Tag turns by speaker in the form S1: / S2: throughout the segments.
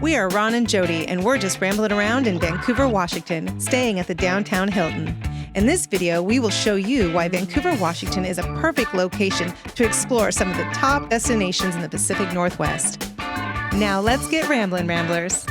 S1: We are Ron and Jody, and we're just rambling around in Vancouver, Washington, staying at the downtown Hilton. In this video, we will show you why Vancouver, Washington is a perfect location to explore some of the top destinations in the Pacific Northwest. Now let's get rambling, ramblers.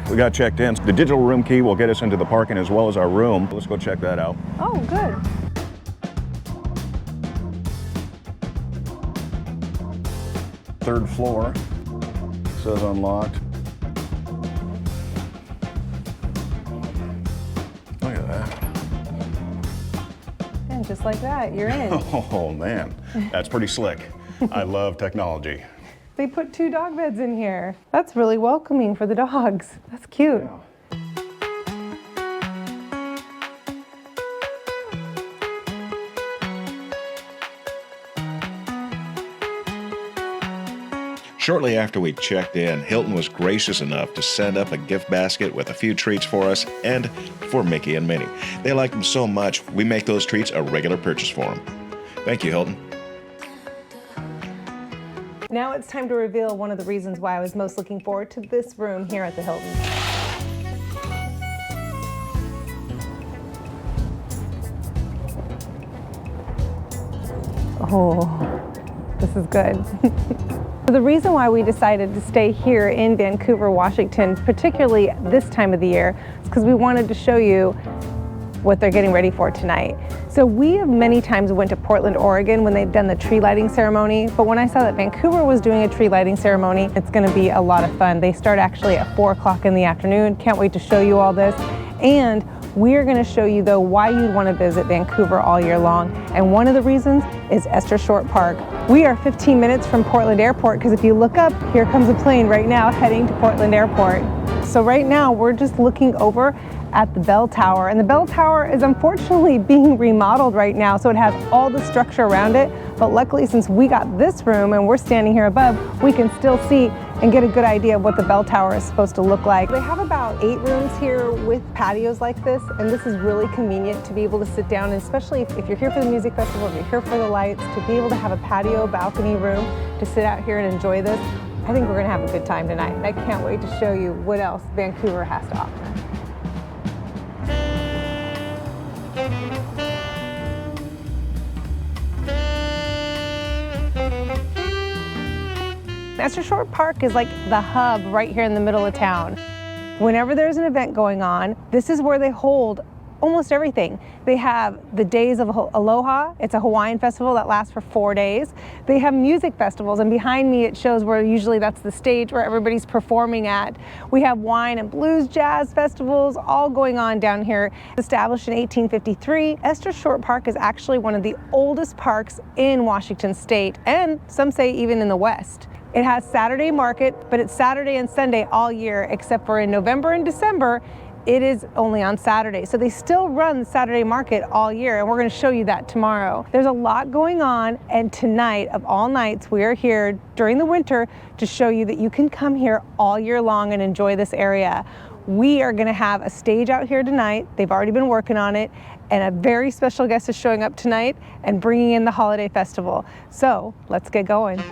S2: We got checked in. The digital room key will get us into the parking as well as our room. Let's go check that out.
S3: Oh, good.
S2: Third floor. Says unlocked. Look at that.
S3: And just like that, you're in.
S2: Oh man, that's pretty slick. I love technology.
S3: They put 2 dog beds in here. That's really welcoming for the dogs. That's cute.
S2: Yeah.
S4: Shortly after we checked in, Hilton was gracious enough to send up a gift basket with a few treats for us and for Mickey and Minnie. They liked them so much, we make those treats a regular purchase for them. Thank you, Hilton.
S3: Now it's time to reveal one of the reasons why I was most looking forward to this room here at the Hilton. Oh, this is good. The reason why we decided to stay here in Vancouver, Washington, particularly this time of the year, is because we wanted to show you what they're getting ready for tonight. So we have many times went to Portland, Oregon when they've done the tree lighting ceremony, but when I saw that Vancouver was doing a tree lighting ceremony, it's gonna be a lot of fun. They start actually at 4 o'clock in the afternoon. Can't wait to show you all this. And we're gonna show you though why you'd wanna visit Vancouver all year long. And one of the reasons is Esther Short Park. We are 15 minutes from Portland Airport because if you look up, here comes a plane right now heading to Portland Airport. So right now we're just looking over at the bell tower, and the bell tower is unfortunately being remodeled right now, so it has all the structure around it, but luckily since we got this room and we're standing here above, we can still see and get a good idea of what the bell tower is supposed to look like. They have about 8 rooms here with patios like this, and this is really convenient to be able to sit down, and especially if you're here for the music festival, if you're here for the lights, to be able to have a patio balcony room to sit out here and enjoy this. I think we're gonna have a good time tonight. I can't wait to show you what else Vancouver has to offer. Esther Short Park is like the hub right here in the middle of town. Whenever there's an event going on, this is where they hold almost everything. They have the Days of Aloha. It's a Hawaiian festival that lasts for 4 days. They have music festivals, and behind me it shows where usually that's the stage where everybody's performing at. We have wine and blues jazz festivals all going on down here. Established in 1853, Esther Short Park is actually one of the oldest parks in Washington State, and some say even in the West. It has Saturday market, but it's Saturday and Sunday all year, except for in November and December, it is only on Saturday. So they still run the Saturday market all year, and we're gonna show you that tomorrow. There's a lot going on, and tonight, of all nights, we are here during the winter to show you that you can come here all year long and enjoy this area. We are gonna have a stage out here tonight. They've already been working on it, and a very special guest is showing up tonight and bringing in the holiday festival. So let's get going.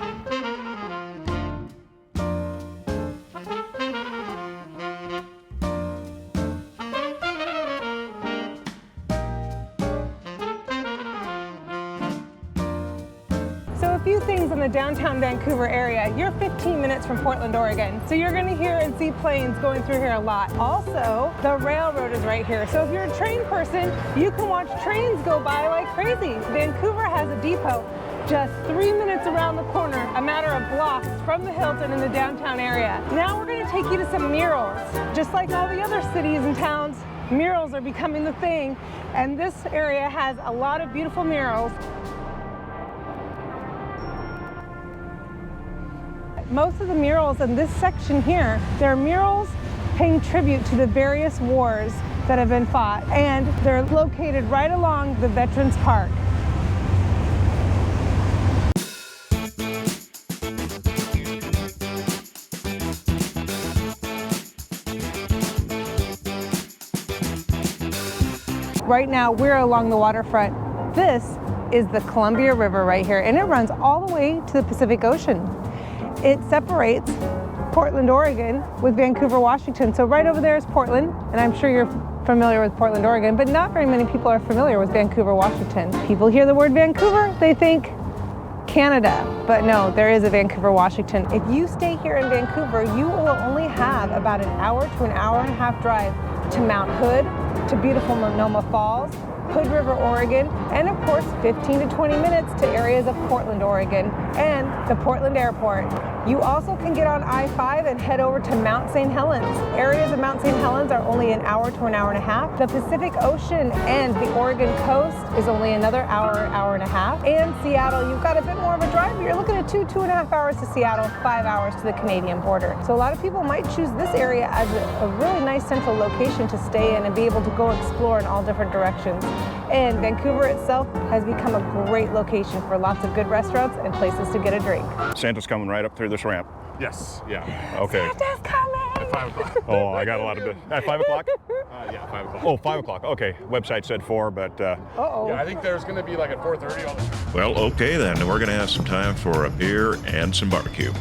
S3: few things in the downtown Vancouver area. You're 15 minutes from Portland, Oregon, so you're going to hear and see planes going through here a lot. Also, the railroad is right here, so if you're a train person, you can watch trains go by like crazy. Vancouver has a depot just 3 minutes around the corner, a matter of blocks from the Hilton in the downtown area. Now we're going to take you to some murals. Just like all the other cities and towns, murals are becoming the thing, and this area has a lot of beautiful murals. Most of the murals in this section here, they're murals paying tribute to the various wars that have been fought, and they're located right along the Veterans Park. Right now, we're along the waterfront. This is the Columbia River right here, and it runs all the way to the Pacific Ocean. It separates Portland, Oregon with Vancouver, Washington. So right over there is Portland, and I'm sure you're familiar with Portland, Oregon, but not very many people are familiar with Vancouver, Washington. People hear the word Vancouver, they think Canada, but no, there is a Vancouver, Washington. If you stay here in Vancouver, you will only have about an hour to an hour and a half drive to Mount Hood, to beautiful Multnomah Falls, Hood River, Oregon, and of course 15 to 20 minutes to areas of Portland, Oregon, and the Portland Airport. You also can get on I-5 and head over to Mount St. Helens. Areas of Mount St. Helens are only an hour to an hour and a half. The Pacific Ocean and the Oregon coast is only another hour, hour and a half. And Seattle, you've got a bit more of a drive. You're looking at 2.5 hours to Seattle, 5 hours to the Canadian border. So a lot of people might choose this area as a really nice central location to stay in and be able to go explore in all different directions. And Vancouver itself has become a great location for lots of good restaurants and places to get a drink.
S2: Santa's coming right up through this ramp.
S5: Yes, yeah.
S2: Okay.
S3: Santa's coming!
S5: At 5 o'clock.
S2: Oh, I got a lot of it. At 5 o'clock?
S5: Yeah, 5 o'clock.
S2: Oh, 5 o'clock. Okay. Website said 4, but
S3: Uh-oh.
S5: Yeah, I think there's going to be like at 4:30 all the time.
S4: Well, okay then. We're going to have some time for a beer and some barbecue.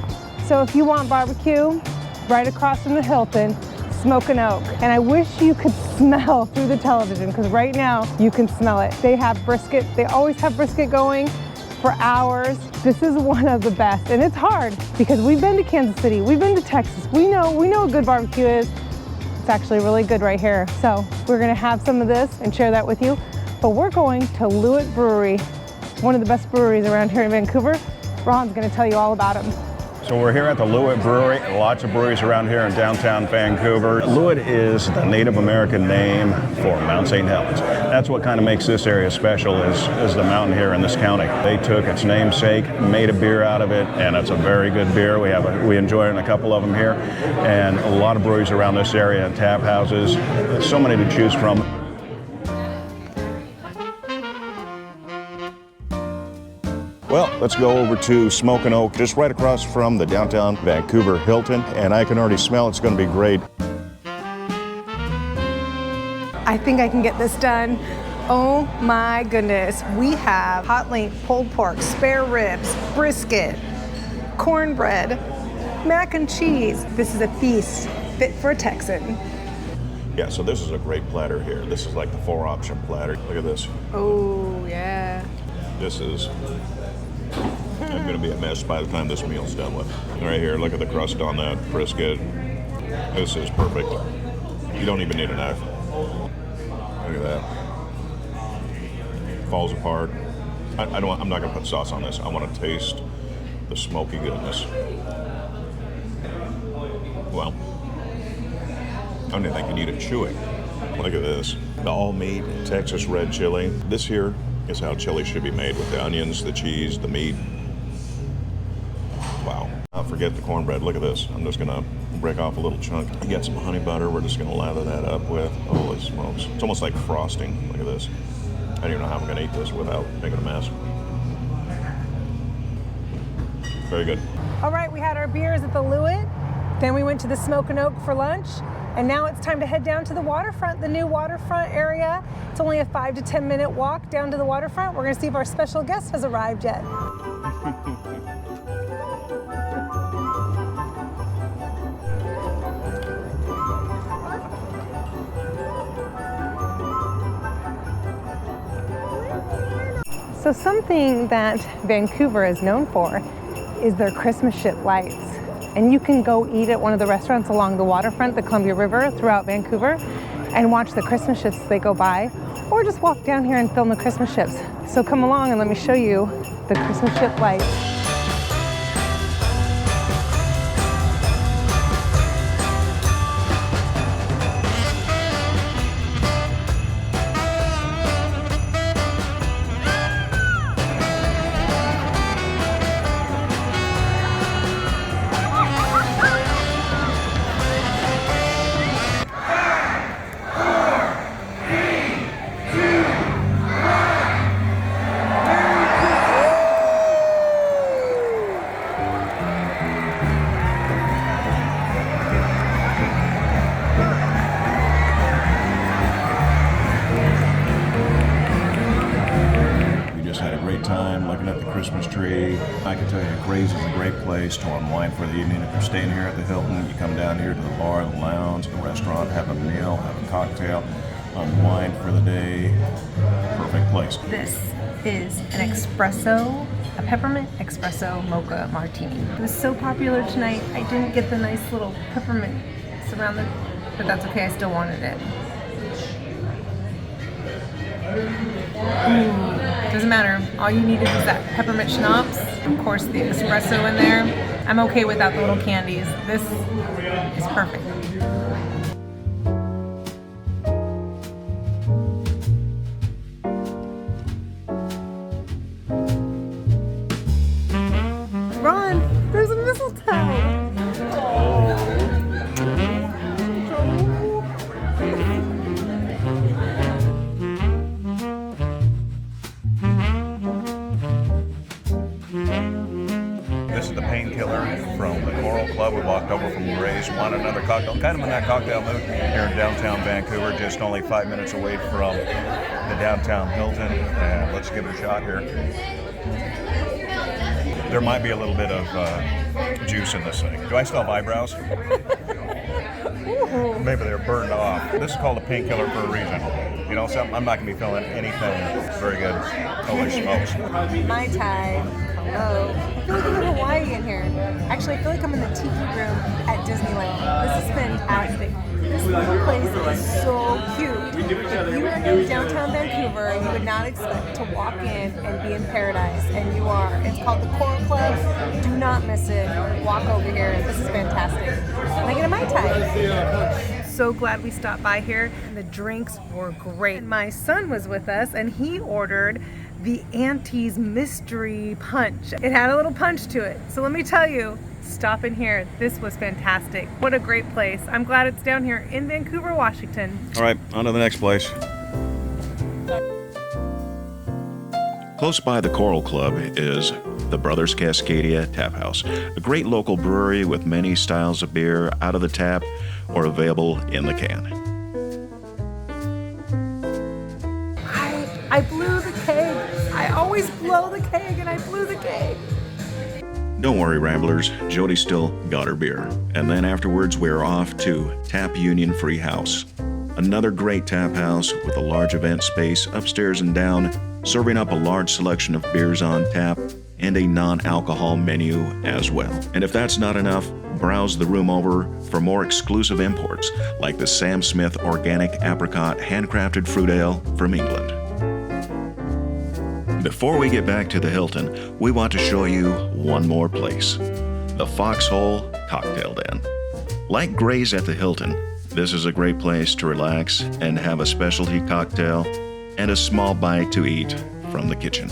S3: So if you want barbecue, right across from the Hilton, Smoking Oak. And I wish you could smell through the television, because right now you can smell it. They have brisket. They always have brisket going for hours. This is one of the best, and it's hard because we've been to Kansas City, we've been to Texas. We know what good barbecue is. It's actually really good right here. So we're gonna have some of this and share that with you. But we're going to Lewitt Brewery, one of the best breweries around here in Vancouver. Ron's gonna tell you all about them.
S2: so we're here at the Lewitt Brewery. Lots of breweries around here in downtown Vancouver. Lewitt is the Native American name for Mount St. Helens. That's what kind of makes this area special is the mountain here in this county. They took its namesake, made a beer out of it, and it's a very good beer. We enjoy it in a couple of them here, and a lot of breweries around this area and tap houses. So many to choose from. Well, let's go over to Smoking Oak, just right across from the downtown Vancouver Hilton, and I can already smell it's going to be great.
S3: I think I can get this done. Oh my goodness. We have hot link, pulled pork, spare ribs, brisket, cornbread, mac and cheese. This is a feast fit for a Texan.
S2: Yeah, so this is a great platter here. This is like the 4-option platter. Look at this.
S3: Oh, yeah.
S2: This is going to be a mess by the time this meal's done with. Right here, look at the crust on that brisket. This is perfect. You don't even need a knife. Look at that. Falls apart. I'm not going to put sauce on this. I want to taste the smoky goodness. Well, I don't even think you need it chewing. Look at this. The all-meat Texas red chili. This here is how chili should be made, with the onions, the cheese, the meat. Wow. Forget the cornbread. Look at this. I'm just gonna break off a little chunk. You got some honey butter. We're just gonna lather that up with. Holy smokes. It's almost like frosting. Look at this. I don't even know how I'm gonna eat this without making a mess. Very good.
S3: All right, we had our beers at the Lewitt. Then we went to the Smoking Oak for lunch. And now it's time to head down to the waterfront, the new waterfront area. It's only a 5 to 10 minute walk down to the waterfront. We're gonna see if our special guest has arrived yet. So something that Vancouver is known for is their Christmas ship lights. And you can go eat at one of the restaurants along the waterfront, the Columbia River, throughout Vancouver, and watch the Christmas ships as they go by, or just walk down here and film the Christmas ships. So come along and let me show you the Christmas ship lights.
S2: Christmas tree. I can tell you, Grays is a great place to unwind for the evening. If you're staying here at the Hilton, you come down here to the bar, the lounge, the restaurant, have a meal, have a cocktail, unwind for the day. Perfect place.
S3: This is an espresso, a peppermint espresso mocha martini. It was so popular tonight, I didn't get the nice little peppermint surrounded, but that's okay, I still wanted it. Ooh, doesn't matter. All you needed was that peppermint schnapps. Of course, the espresso in there. I'm okay without the little candies. This is perfect. Ron, there's a mistletoe.
S2: From the Coral Club. We walked over from Gray's, wanted another cocktail. Kind of in that cocktail mood here in downtown Vancouver, just only 5 minutes away from the downtown Hilton. And let's give it a shot here. There might be a little bit of juice in this thing. Do I still have eyebrows? Maybe they're burned off. This is called a painkiller for a reason. You know, I'm not going to be feeling anything very good. Holy smokes.
S3: Mai Tai. Hello. I feel like I'm in Hawaii in here. Actually, I feel like I'm in the tiki room at Disneyland. This is fantastic. This little place is so cute. If you are in downtown Vancouver, you would not expect to walk in and be in paradise, and you are. It's called the Coral Club. Do not miss it. Walk over here. This is fantastic. And I get a Mai Tai. So glad we stopped by here. The drinks were great. My son was with us, and he ordered the Auntie's Mystery Punch. It had a little punch to it. So let me tell you, stop in here. This was fantastic. What a great place. I'm glad it's down here in Vancouver, Washington.
S2: All right, on to the next place.
S4: Close by the Coral Club is the Brothers Cascadia Tap House, a great local brewery with many styles of beer out of the tap or available in the can.
S3: I blew the keg. I always blow the keg, and I blew the keg.
S4: Don't worry, Ramblers, Jody still got her beer. And then afterwards, we're off to Tap Union Free House, another great tap house with a large event space upstairs and down, serving up a large selection of beers on tap and a non-alcohol menu as well. And if that's not enough, browse the room over for more exclusive imports, like the Sam Smith Organic Apricot Handcrafted Fruit Ale from England. Before we get back to the Hilton, we want to show you one more place, the Foxhole Cocktail Den. Like Gray's at the Hilton, this is a great place to relax and have a specialty cocktail and a small bite to eat from the kitchen.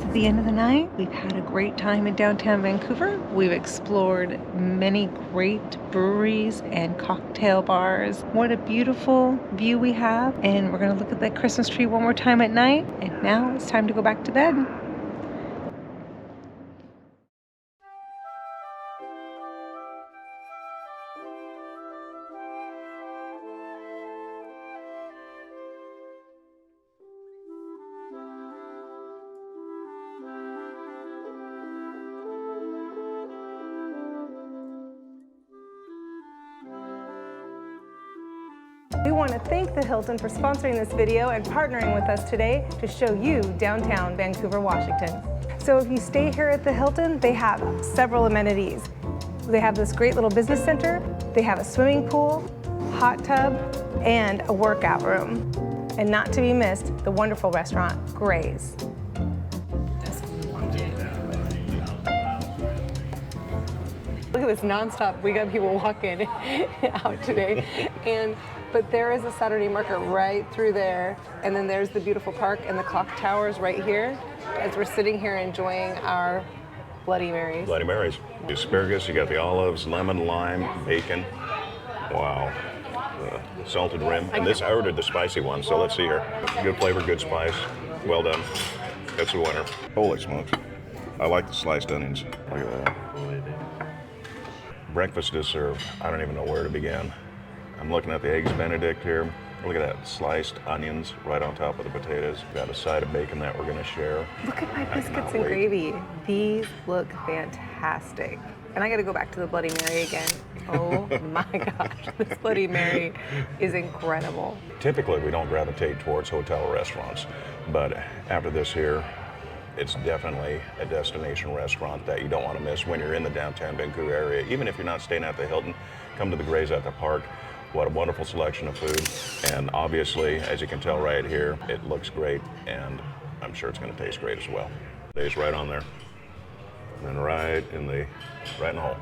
S3: At the end of the night, we've had a great time in downtown Vancouver. We've explored many great breweries and cocktail bars. What a beautiful view we have. And we're gonna look at that Christmas tree one more time at night. And now it's time to go back to bed. we want to thank the Hilton for sponsoring this video and partnering with us today to show you downtown Vancouver, Washington. So if you stay here at the Hilton, they have several amenities. They have this great little business center, they have a swimming pool, hot tub, and a workout room. And not to be missed, the wonderful restaurant, Gray's. Look at this nonstop. We got people walking out today. But there is a Saturday market right through there. And then there's the beautiful park and the clock towers right here as we're sitting here enjoying our Bloody Marys.
S2: Bloody Marys. The asparagus, you got the olives, lemon, lime, bacon. Wow. The salted rim. And this, I ordered the spicy one, so let's see here. Good flavor, good spice. Well done. That's the winner. Holy smokes. I like the sliced onions. Look at that. Breakfast is served. I don't even know where to begin. I'm looking at the eggs Benedict here. Look at that, sliced onions right on top of the potatoes. Got a side of bacon that we're gonna share.
S3: Look at my biscuits and gravy. These look fantastic. And I gotta go back to the Bloody Mary again. Oh my gosh, this Bloody Mary is incredible.
S2: Typically, we don't gravitate towards hotel restaurants, but after this here, it's definitely a destination restaurant that you don't want to miss when you're in the downtown Vancouver area. Even if you're not staying at the Hilton, come to the Gray's at the park. What a wonderful selection of food. And obviously, as you can tell right here, it looks great, and I'm sure it's going to taste great as well. It's right on there. And then right in the hole.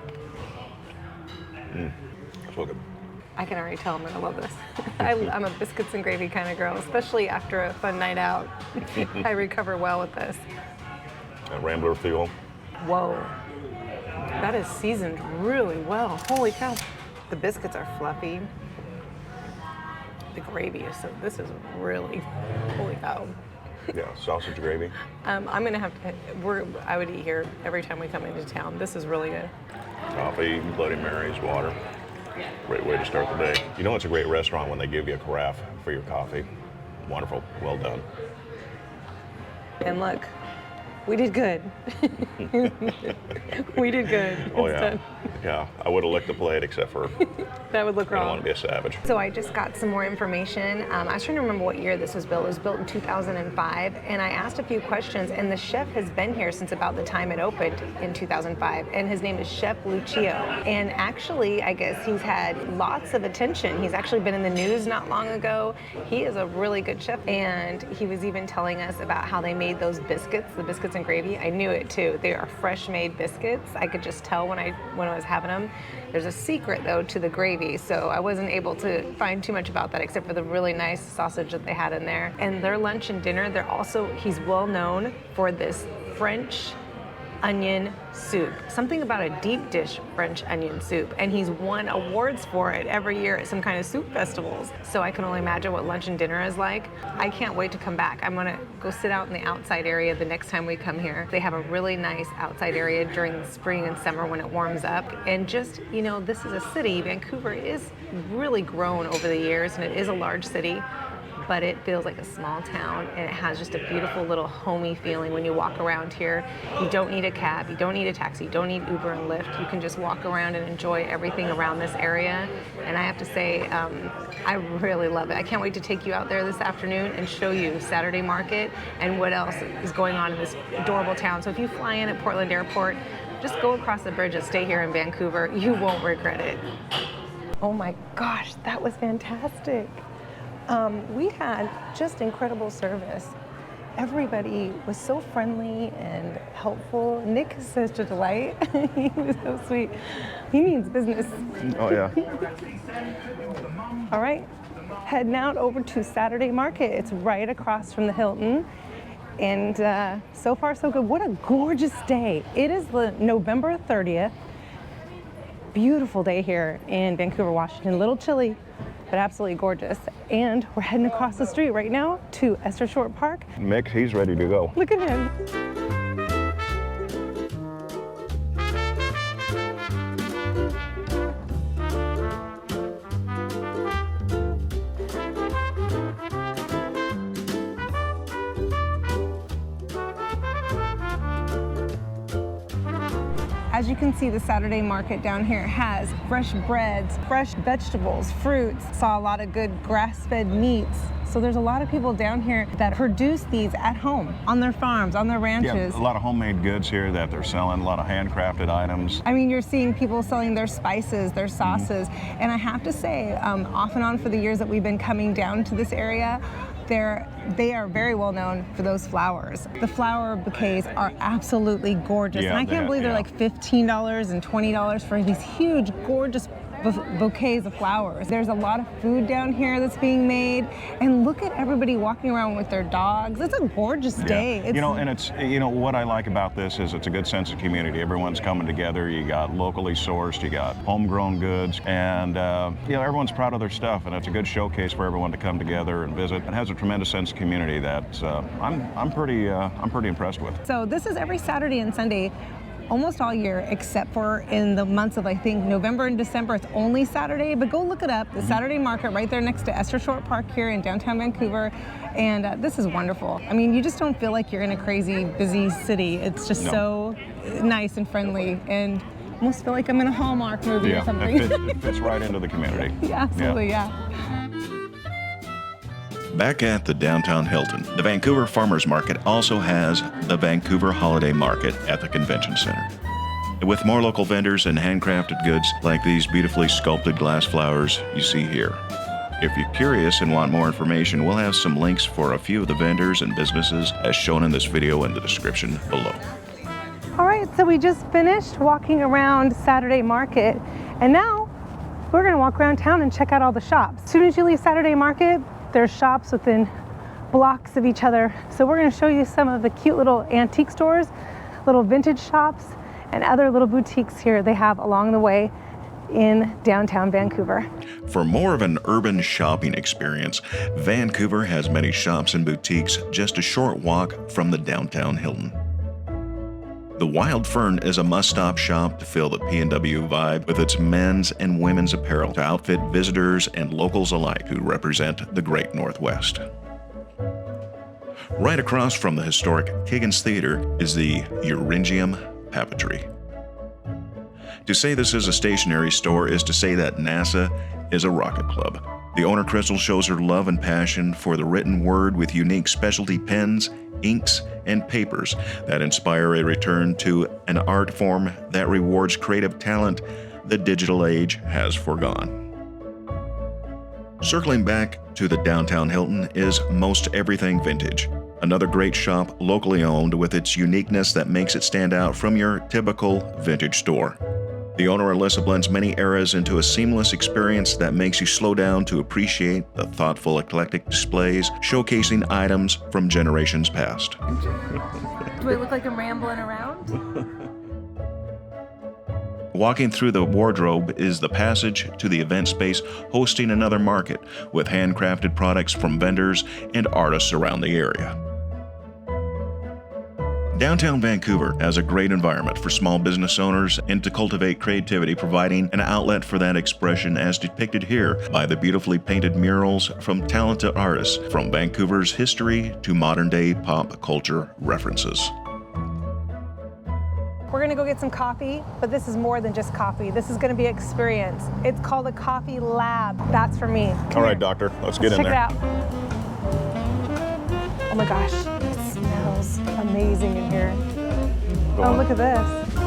S2: So good.
S3: I can already tell I'm gonna love this. I'm a biscuits and gravy kind of girl, especially after a fun night out. I recover well with this.
S2: And Rambler fuel.
S3: Whoa, that is seasoned really well. Holy cow. The biscuits are fluffy. The gravy is this is really, holy cow.
S2: Yeah, sausage gravy.
S3: I'm gonna have to, I would eat here every time we come into town. This is really good.
S2: Coffee, Bloody Marys, water. Great way to start the day. You know it's a great restaurant when they give you a carafe for your coffee. Wonderful, well done.
S3: And look, we did good. We did good.
S2: Oh
S3: It's
S2: yeah,
S3: done.
S2: yeah. I would have licked the plate except for
S3: That would look
S2: I don't
S3: wrong.
S2: want to be a savage.
S3: So I just got some more information. I was trying to remember what year this was built. It was built in 2005, and I asked a few questions, and the chef has been here since about the time it opened in 2005, and his name is Chef Lucio. And actually, I guess he's had lots of attention. He's actually been in the news not long ago. He is a really good chef, and he was even telling us about how they made those biscuits, the biscuits and gravy. I knew it too. They are fresh-made biscuits. I could just tell when I was having them. There's a secret though to the gravy, so I wasn't able to find too much about that except for the really nice sausage that they had in there. And their lunch and dinner, he's well known for this French onion soup. Something about a deep dish French onion soup, and he's won awards for it every year at some kind of soup festivals. So I can only imagine what lunch and dinner is like. I can't wait to come back. I'm gonna go sit out in the outside area the next time we come here. They have a really nice outside area during the spring and summer when it warms up. And just, you know, this is a city. Vancouver is really grown over the years, and it is a large city, but it feels like a small town, and it has just a beautiful little homey feeling when you walk around here. You don't need a cab, you don't need a taxi, you don't need Uber and Lyft. You can just walk around and enjoy everything around this area. And I have to say, I really love it. I can't wait to take you out there this afternoon and show you Saturday Market and what else is going on in this adorable town. So if you fly in at Portland Airport, just go across the bridge and stay here in Vancouver. You won't regret it. Oh my gosh, that was fantastic. We had just incredible service. Everybody was so friendly and helpful. Nick is such a delight. He was so sweet. He means business.
S2: Oh yeah.
S3: All right, heading out over to Saturday Market. It's right across from the Hilton. And so far so good. What a gorgeous day. It is the November 30th. Beautiful day here in Vancouver, Washington. A little chilly, but absolutely gorgeous. And we're heading across the street right now to Esther Short Park.
S2: Mick, he's ready to go.
S3: Look at him. as you can see, the Saturday market down here has fresh breads, fresh vegetables, fruits. Saw a lot of good grass-fed meats. So there's a lot of people down here that produce these at home, on their farms, on their ranches.
S2: Yeah, a lot of homemade goods here that they're selling, a lot of handcrafted items.
S3: I mean, you're seeing people selling their spices, their sauces, and I have to say, off and on for the years that we've been coming down to this area, they are very well known for those flowers. The flower bouquets are absolutely gorgeous,
S2: Yeah,
S3: and I can't believe they're
S2: yeah.
S3: like $15 and $20 for these huge, gorgeous bouquets of flowers. There's a lot of food down here that's being made, and look at everybody walking around with their dogs. It's a gorgeous day. It's,
S2: You know, and it's, you know, what I like about this is it's a good sense of community. Everyone's coming together. You got locally sourced, you got homegrown goods, and you know, everyone's proud of their stuff, and it's a good showcase for everyone to come together and visit. It has a tremendous sense of community that I'm pretty impressed with.
S3: So this is every Saturday and Sunday, almost all year, except for in the months of, I think, November and December, it's only Saturday, but go look it up. The Saturday market right there next to Esther Short Park here in downtown Vancouver, and this is wonderful. I mean, you just don't feel like you're in a crazy, busy city. It's just so nice and friendly, and almost feel like I'm in a Hallmark movie or something.
S2: It fits right into the community.
S3: Yeah, absolutely, yeah.
S4: Back at the downtown Hilton, the Vancouver Farmers Market also has the Vancouver Holiday Market at the Convention Center. With more local vendors and handcrafted goods like these beautifully sculpted glass flowers you see here. If you're curious and want more information, we'll have some links for a few of the vendors and businesses as shown in this video in the description below.
S3: All right, so we just finished walking around Saturday Market, and now we're gonna walk around town and check out all the shops. As soon as you leave Saturday Market, there's shops within blocks of each other. So we're gonna show you some of the cute little antique stores, little vintage shops, and other little boutiques here they have along the way in downtown Vancouver.
S4: For more of an urban shopping experience, Vancouver has many shops and boutiques just a short walk from the downtown Hilton. The Wild Fern is a must-stop shop to fill the PNW vibe with its men's and women's apparel to outfit visitors and locals alike who represent the Great Northwest. Right across from the historic Higgins Theater is the Euringium Papeterie. To say this is a stationery store is to say that NASA is a rocket club. The owner, Crystal, shows her love and passion for the written word with unique specialty pens, inks, and papers that inspire a return to an art form that rewards creative talent the digital age has foregone. Circling back to the downtown Hilton is Most Everything Vintage, another great shop locally owned with its uniqueness that makes it stand out from your typical vintage store. The owner Alyssa blends many eras into a seamless experience that makes you slow down to appreciate the thoughtful, eclectic displays showcasing items from generations past.
S3: Do I look like I'm rambling around?
S4: Walking through the wardrobe is the passage to the event space hosting another market with handcrafted products from vendors and artists around the area. Downtown Vancouver has a great environment for small business owners and to cultivate creativity, providing an outlet for that expression as depicted here by the beautifully painted murals from talented artists from Vancouver's history to modern-day pop culture references.
S3: We're gonna go get some coffee, but this is more than just coffee. This is gonna be experience. It's called a coffee lab. That's for me.
S2: All right, doctor, let's get in
S3: check
S2: there.
S3: it out. Oh my gosh, it smells amazing in here. Oh, look at this.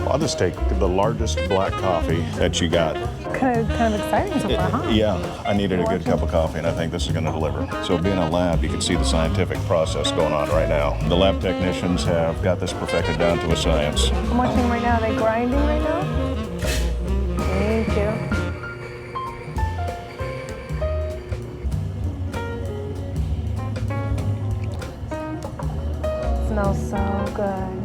S2: I'll just take the largest black coffee that you got.
S3: Kind of exciting so far, huh?
S2: Yeah, I needed a good cup of coffee, and I think this is going to deliver. So being a lab, you can see the scientific process going on right now. The lab technicians have got this perfected down to a science.
S3: I'm watching right now. Are they grinding right now? Thank you. Smells so good.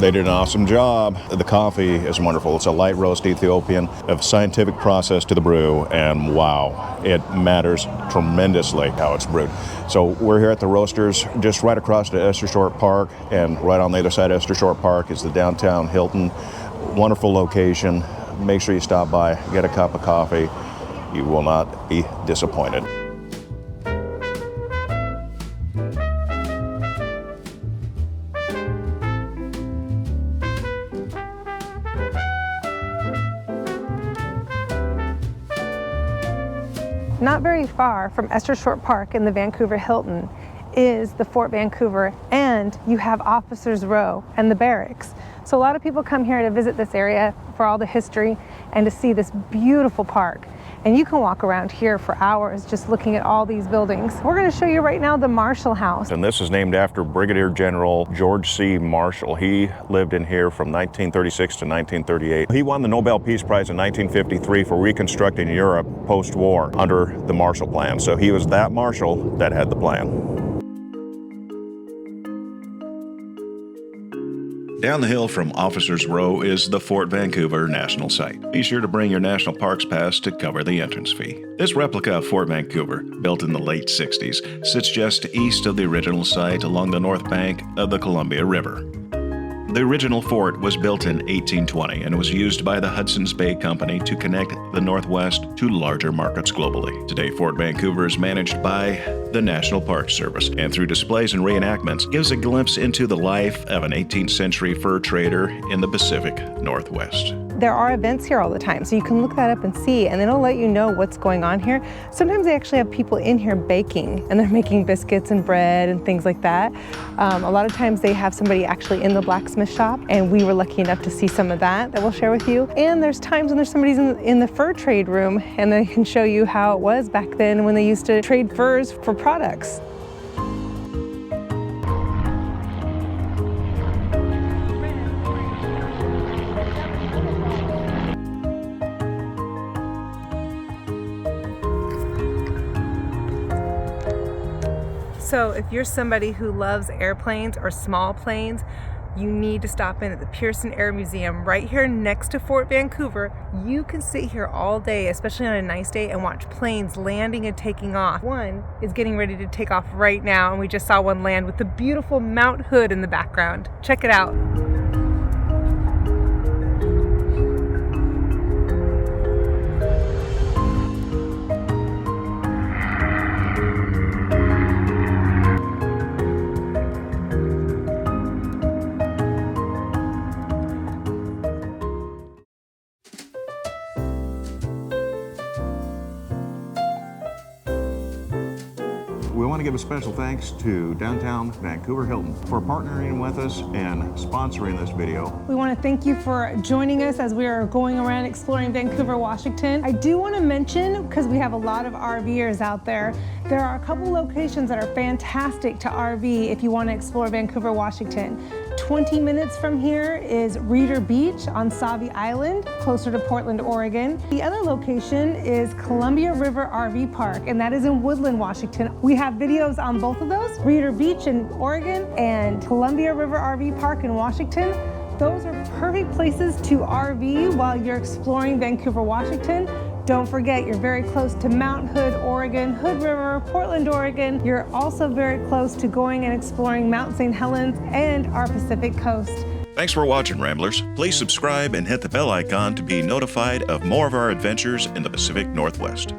S2: They did an awesome job. The coffee is wonderful. It's a light roast Ethiopian, a scientific process to the brew, and wow, it matters tremendously how it's brewed. So we're here at the Roasters, just right across to Esther Short Park, and right on the other side of Esther Short Park is the downtown Hilton. Wonderful location. Make sure you stop by, get a cup of coffee. You will not be disappointed.
S3: Not very far from Esther Short Park in the Vancouver Hilton is the Fort Vancouver, and you have Officers Row and the barracks. So a lot of people come here to visit this area for all the history and to see this beautiful park. And you can walk around here for hours just looking at all these buildings. We're going to show you right now the Marshall House.
S2: And this is named after Brigadier General George C. Marshall. He lived in here from 1936 to 1938. He won the Nobel Peace Prize in 1953 for reconstructing Europe post-war under the Marshall Plan. So he was that Marshall that had the plan.
S4: Down the hill from Officers Row is the Fort Vancouver National Site. Be sure to bring your National Parks Pass to cover the entrance fee. This replica of Fort Vancouver, built in the late 60s, sits just east of the original site along the north bank of the Columbia River. The original fort was built in 1820 and was used by the Hudson's Bay Company to connect the Northwest to larger markets globally. Today, Fort Vancouver is managed by the National Park Service, and through displays and reenactments, gives a glimpse into the life of an 18th century fur trader in the Pacific Northwest.
S3: There are events here all the time, so you can look that up and see, and it'll let you know what's going on here. Sometimes they actually have people in here baking, and they're making biscuits and bread and things like that. A lot of times they have somebody actually in the blacksmith shop, and we were lucky enough to see some of that we'll share with you. And there's times when there's somebody in the fur trade room, and they can show you how it was back then when they used to trade furs for products. So if you're somebody who loves airplanes or small planes, you need to stop in at the Pearson Air Museum right here next to Fort Vancouver. You can sit here all day, especially on a nice day, and watch planes landing and taking off. One is getting ready to take off right now, and we just saw one land with the beautiful Mount Hood in the background. Check it out.
S2: We want to give a special thanks to Downtown Vancouver Hilton for partnering with us and sponsoring this video.
S3: We want to thank you for joining us as we are going around exploring Vancouver, Washington. I do want to mention, because we have a lot of RVers out there, there are a couple locations that are fantastic to RV if you want to explore Vancouver, Washington. 20 minutes from here is Reeder Beach on Sauvie Island, closer to Portland, Oregon. The other location is Columbia River RV Park, and that is in Woodland, Washington. We have videos on both of those, Reeder Beach in Oregon and Columbia River RV Park in Washington. Those are perfect places to RV while you're exploring Vancouver, Washington. Don't forget, you're very close to Mount Hood, Oregon, Hood River, Portland, Oregon. You're also very close to going and exploring Mount St. Helens and our Pacific coast.
S4: Thanks for watching, Ramblers. Please subscribe and hit the bell icon to be notified of more of our adventures in the Pacific Northwest.